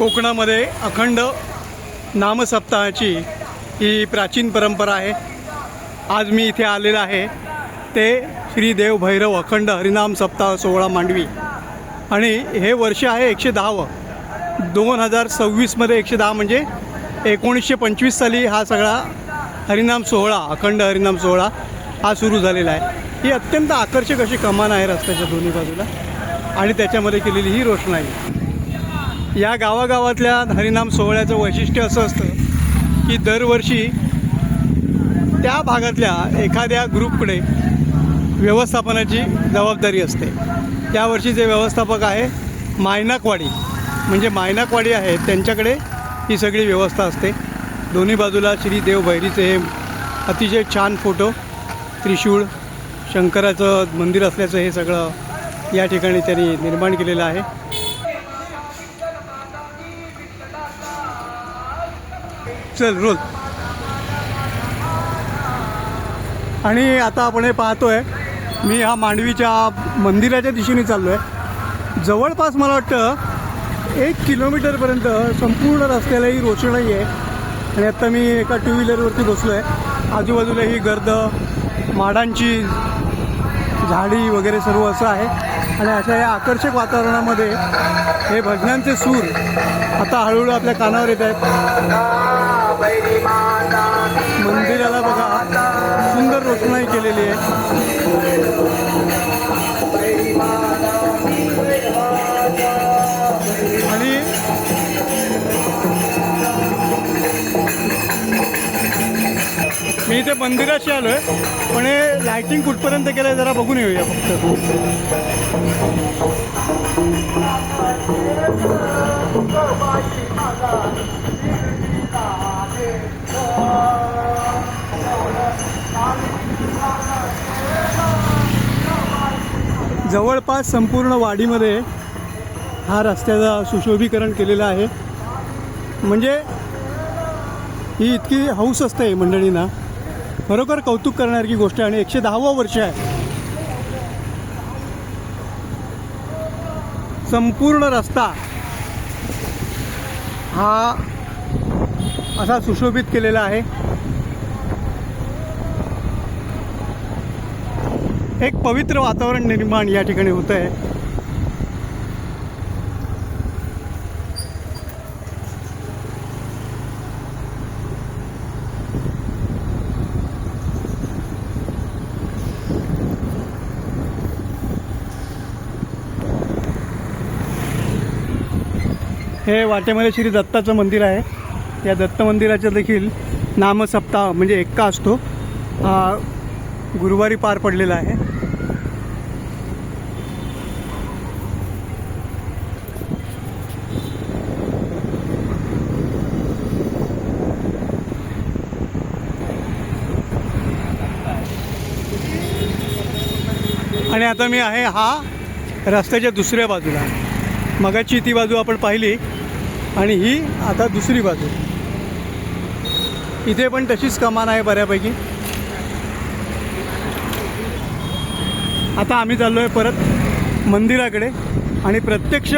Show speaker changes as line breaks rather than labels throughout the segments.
कोकणामध्ये अखंड नामसप्ताहाची ही प्राचीन परंपरा आहे। आज मी इथे आलेला आहे ते श्री देव भैरव अखंड हरिनाम सप्ताह सोहळा मांडवी आणि हे वर्ष आहे 110वं। 2026मध्ये 110 म्हणजे 1925 साली हा सगळा हरिनाम सोहळा अखंड हरिनाम सोहळा हा सुरू झालेला आहे। ही अत्यंत आकर्षक अशी कमान आहे रस्त्याच्या दोन्ही बाजूला आणि त्याच्यामध्ये केलेली ही रोषणाई। या गावागावातल्या हरिनाम सोहळ्याचं वैशिष्ट्य असं असतं की दरवर्षी त्या भागातल्या एखाद्या ग्रुपकडे व्यवस्थापनाची जबाबदारी असते। यावर्षी जे व्यवस्थापक आहे मायनाकवाडी म्हणजे मायनाकवाडी आहे त्यांच्याकडे ही सगळी व्यवस्था असते। दोन्ही बाजूला श्री देव भैरीचे हे अतिशय छान फोटो, त्रिशूळ, शंकराचं मंदिर असल्याचं हे सगळं या ठिकाणी त्यांनी निर्माण केलेलं आहे। चल रोल। आणि आता आपण हे पाहतोय मी ह्या मांडवीच्या मंदिराच्या दिशेने चाललो आहे। जवळपास मला वाटतं 1 किलोमीटरपर्यंत संपूर्ण रस्त्याला ही रोषणाई आहे आणि आता मी एका टू व्हीलरवरती बसलो आहे। आजूबाजूला ही गर्द माडांची झाडी वगैरे सर्व असं आहे आणि अशा या आकर्षक वातावरणामध्ये हे भजनांचे सूर आता हळूहळू आपल्या कानावर येत आहेत। मंदिराला बघा सुंदर रोषणाई केलेली आहे आणि मी इथे मंदिराशी आलो आहे पण हे लायटिंग कुठपर्यंत केलं आहे जरा बघून येऊया फक्त। जवळपास संपूर्ण वाडीमध्ये हा रस्त्याचा सुशोभीकरण केलेलं आहे। म्हणजे ही इतकी हौस असते मंडळींना, खरोखर कौतुक करणारी गोष्ट आहे आणि 110वं वर्ष आहे। संपूर्ण रस्ता हा असा सुशोभित केलेला आहे। एक पवित्र वातावरण निर्माण या ठिकाणी होतं आहे। हे वाटेमध्ये श्री दत्ताचं मंदिर आहे। या दत्त मंदिराचं देखील नामसप्ताह म्हणजे एक्का असतो हा गुरुवारी पार पडलेला आहे। आणि आता मी आहे हा रस्त्याच्या दुसऱ्या बाजूला। मगाची ती बाजू आपण पाहिली आणि ही आता दुसरी बाजू। इथे पण तशीच कमान आहे बऱ्यापैकी। आता आम्ही चाललो आहे परत मंदिराकडे आणि प्रत्यक्ष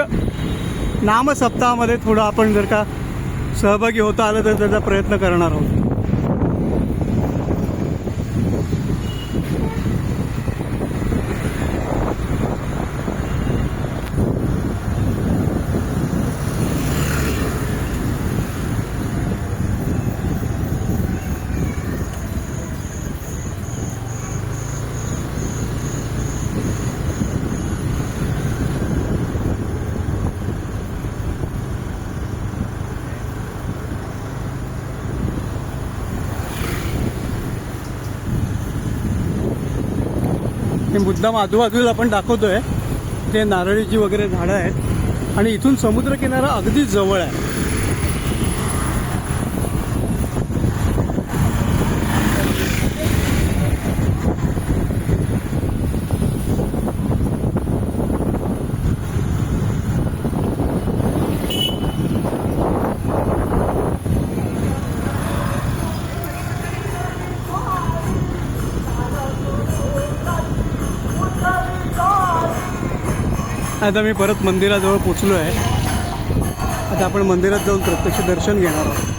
नामसप्ताहामध्ये थोडं आपण जर का सहभागी होता आलं तर त्याचा प्रयत्न करणार आहोत। हे मुद्दाम आजूबाजूला आपण दाखवतोय ते नारळीची वगैरे झाडं आहेत आणि इथून समुद्रकिनारा अगदी जवळ आहे। आता मी परत मंदिराजवळ पोचलो आहे आता आपण मंदिरात जाऊन प्रत्यक्ष दर्शन घेणार आहोत.